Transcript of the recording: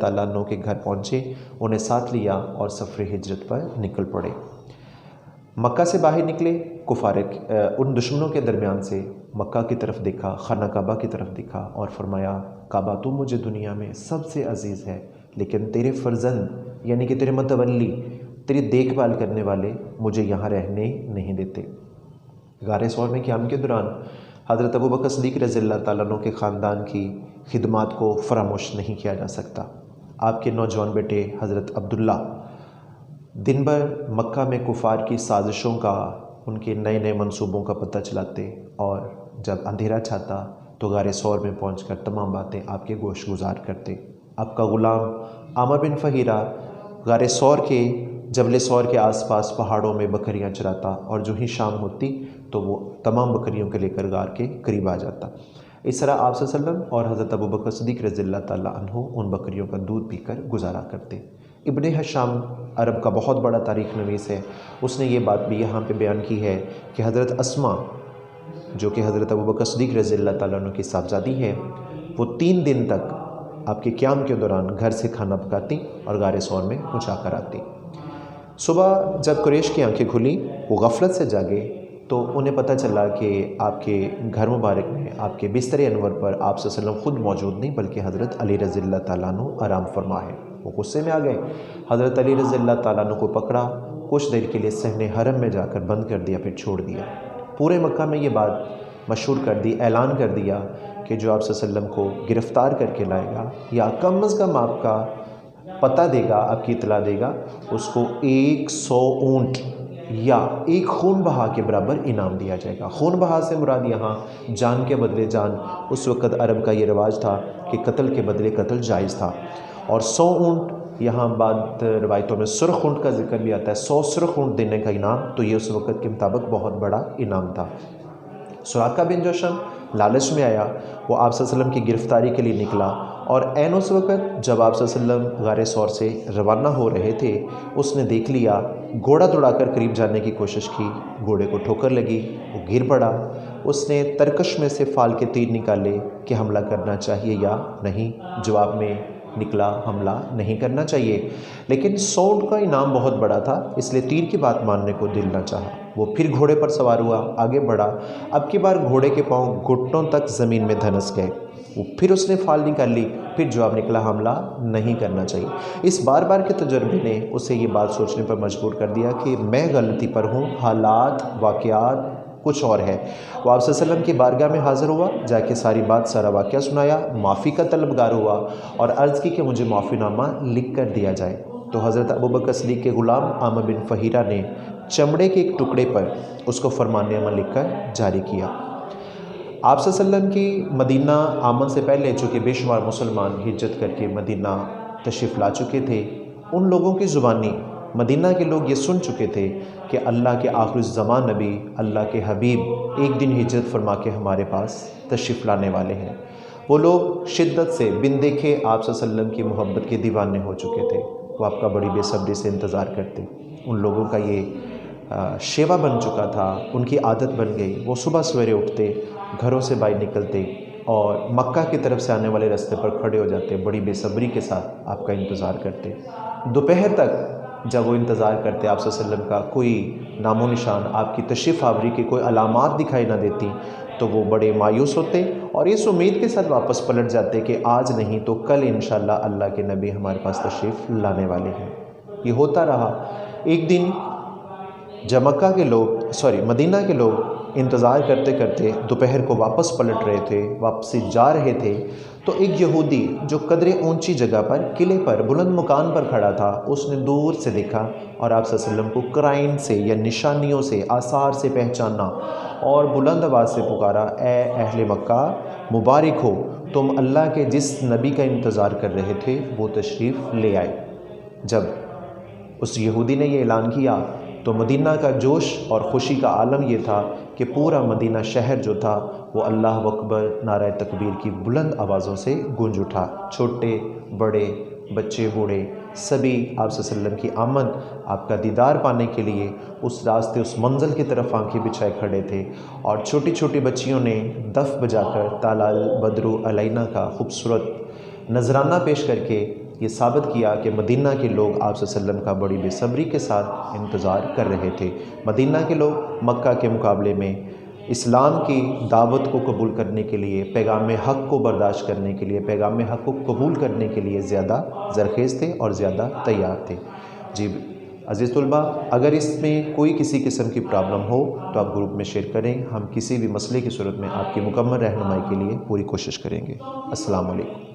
تعالیٰ عنہ کے گھر پہنچے، انہیں ساتھ لیا اور سفر ہجرت پر نکل پڑے۔ مکہ سے باہر نکلے، ان دشمنوں کے درمیان سے مکہ کی طرف دیکھا، خانہ کعبہ کی طرف دیکھا اور فرمایا کعبہ تو مجھے دنیا میں سب سے عزیز ہے، لیکن تیرے فرزند یعنی کہ تیرے متولی، تیری دیکھ بھال کرنے والے مجھے یہاں رہنے نہیں دیتے۔ غار ثور میں قیام کے دوران حضرت ابو بکر صدیق رضی اللہ تعالیٰ عنہ کے خاندان کی خدمات کو فراموش نہیں کیا جا سکتا۔ آپ کے نوجوان بیٹے حضرت عبداللہ دن بھر مکہ میں کفار کی سازشوں کا، ان کے نئے نئے منصوبوں کا پتہ چلاتے، اور جب اندھیرا چھاتا تو غار ثور میں پہنچ کر تمام باتیں آپ کے گوش گزار کرتے۔ آپ کا غلام عامر بن فہیرہ غار ثور کے جبل ثور کے آس پاس پہاڑوں میں بکریاں چراتا، اور جو ہی شام ہوتی تو وہ تمام بکریوں کے لے کر غار کے قریب آ جاتا۔ اس طرح آپ صلی اللہ علیہ وسلم اور حضرت ابو بکر صدیق رضی اللہ تعالیٰ عنہ ان بکریوں کا دودھ پی کر گزارا کرتے۔ ابن حشام عرب کا بہت بڑا تاریخ نویس ہے، اس نے یہ بات بھی یہاں پہ بیان کی ہے کہ حضرت اسما جو کہ حضرت ابو بکر صدیق رضی اللہ تعالیٰ عنہ کی صاحبزادی ہے، وہ 3 دن تک آپ کے قیام کے دوران گھر سے کھانا پکاتی اور غار ثور میں پہنچا کر آتی۔ صبح جب قریش کی آنکھیں کھلی، وہ غفلت سے جاگے تو انہیں پتہ چلا کہ آپ کے گھر مبارک میں آپ کے بستر انور پر آپ صلی اللہ علیہ وسلم خود موجود نہیں بلکہ حضرت علی رضی اللہ تعالیٰ عنہ آرام فرما ہے۔ وہ غصے میں آ گئے، حضرت علی رضی اللہ تعالیٰ عنہ کو پکڑا، کچھ دیر کے لیے صحن حرم میں جا کر بند کر دیا، پھر چھوڑ دیا۔ پورے مکہ میں یہ بات مشہور کر دی، اعلان کر دیا کہ جو آپ صلی اللہ علیہ وسلم کو گرفتار کر کے لائے گا یا کم از کم آپ کا پتہ دے گا، آپ کی اطلاع دے گا، اس کو 100 اونٹ یا ایک خون بہا کے برابر انعام دیا جائے گا۔ خون بہا سے مراد یہاں جان کے بدلے جان۔ اس وقت عرب کا یہ رواج تھا کہ قتل کے بدلے قتل جائز تھا، اور 100 اونٹ، یہاں بعد روایتوں میں سرخ اونٹ کا ذکر بھی آتا ہے، 100 سرخ اونٹ دینے کا انعام، تو یہ اس وقت کے مطابق بہت بڑا انعام تھا۔ سراقہ بن جوشم لالچ میں آیا، وہ آپ صلی اللہ علیہ وسلم کی گرفتاری کے لیے نکلا، اور عین اس وقت جب آپ صلی اللہ علیہ وسلم غار ثور سے روانہ ہو رہے تھے، اس نے دیکھ لیا، گھوڑا دوڑا کر قریب جانے کی کوشش کی، گھوڑے کو ٹھوکر لگی، وہ گر پڑا۔ اس نے ترکش میں سے فال کے تیر نکالے کہ حملہ کرنا چاہیے یا نہیں، جواب میں نکلا حملہ نہیں کرنا چاہیے، لیکن 100 اونٹ کا انعام بہت بڑا تھا، اس لیے تیر کی بات ماننے کو دل نہ چاہا۔ وہ پھر گھوڑے پر سوار ہوا، آگے بڑھا، اب کی بار گھوڑے کے پاؤں گھٹنوں تک زمین میں دھنس گئے۔ وہ پھر اس نے فال نکال لی، پھر جواب نکلا حملہ نہیں کرنا چاہیے۔ اس بار بار کے تجربے نے اسے یہ بات سوچنے پر مجبور کر دیا کہ میں غلطی پر ہوں، حالات واقعات کچھ اور ہے۔ وہ آپ صلی اللہ علیہ وسلم کی بارگاہ میں حاضر ہوا، جا کے ساری بات، سارا واقعہ سنایا، معافی کا طلبگار ہوا اور عرض کی کہ مجھے معافی نامہ لکھ کر دیا جائے۔ تو حضرت ابو بکر صدیق کے غلام عامر بن فہیرہ نے چمڑے کے ایک ٹکڑے پر اس کو فرمان نامہ لکھ کر جاری کیا۔ آپ صلی اللہ علیہ وسلم کی مدینہ آمن سے پہلے چونکہ بے شمار مسلمان ہجرت کر کے مدینہ تشریف لا چکے تھے، ان لوگوں کی زبانی مدینہ کے لوگ یہ سن چکے تھے کہ اللہ کے آخر الزمان نبی، اللہ کے حبیب ایک دن ہجرت فرما کے ہمارے پاس تشریف لانے والے ہیں۔ وہ لوگ شدت سے بن دیکھے آپ صلی اللہ علیہ وسلم کی محبت کے دیوانے ہو چکے تھے، وہ آپ کا بڑی بے صبری سے انتظار کرتے۔ ان لوگوں کا یہ شیوا بن چکا تھا، ان کی عادت بن گئی، وہ صبح سویرے اٹھتے، گھروں سے باہر نکلتے اور مکہ کی طرف سے آنے والے راستے پر کھڑے ہو جاتے، بڑی بے صبری کے ساتھ آپ کا انتظار کرتے۔ دوپہر تک جب وہ انتظار کرتے آپ صلی اللہ علیہ وسلم کا کوئی نام و نشان، آپ کی تشریف آوری کی کوئی علامات دکھائی نہ دیتی، تو وہ بڑے مایوس ہوتے اور اس امید کے ساتھ واپس پلٹ جاتے کہ آج نہیں تو کل انشاءاللہ اللہ کے نبی ہمارے پاس تشریف لانے والے ہیں۔ یہ ہوتا رہا۔ ایک دن جب مدینہ کے لوگ انتظار کرتے کرتے دوپہر کو واپس پلٹ رہے تھے، واپسی جا رہے تھے، تو ایک یہودی جو قدرے اونچی جگہ پر، قلعے پر، بلند مکان پر کھڑا تھا، اس نے دور سے دیکھا اور آپ صلی اللہ علیہ وسلم کو قرائن سے یا نشانیوں سے، آثار سے پہچانا اور بلند آواز سے پکارا، اے اہل مکہ مبارک ہو، تم اللہ کے جس نبی کا انتظار کر رہے تھے وہ تشریف لے آئے۔ جب اس یہودی نے یہ اعلان کیا تو مدینہ کا جوش اور خوشی کا عالم یہ تھا کہ پورا مدینہ شہر جو تھا وہ اللہ اکبر نعرہ تکبیر کی بلند آوازوں سے گونج اٹھا۔ چھوٹے بڑے، بچے بوڑھے، سبھی آپ صلی اللہ علیہ وسلم کی آمد، آپ کا دیدار پانے کے لیے اس راستے، اس منزل کی طرف آنکھیں بچھائے کھڑے تھے، اور چھوٹی چھوٹی بچیوں نے دف بجا کر طلع البدر علینا کا خوبصورت نذرانہ پیش کر کے یہ ثابت کیا کہ مدینہ کے لوگ آپ صلی اللہ علیہ وسلم کا بڑی بے صبری کے ساتھ انتظار کر رہے تھے۔ مدینہ کے لوگ مکہ کے مقابلے میں اسلام کی دعوت کو قبول کرنے کے لیے، پیغام حق کو برداشت کرنے کے لیے، پیغام حق کو قبول کرنے کے لیے زیادہ زرخیز تھے اور زیادہ تیار تھے۔ جی عزیز طلباء، اگر اس میں کوئی کسی قسم کی پرابلم ہو تو آپ گروپ میں شیئر کریں، ہم کسی بھی مسئلے کی صورت میں آپ کی مکمل رہنمائی کے لیے پوری کوشش کریں گے۔ السلام علیکم۔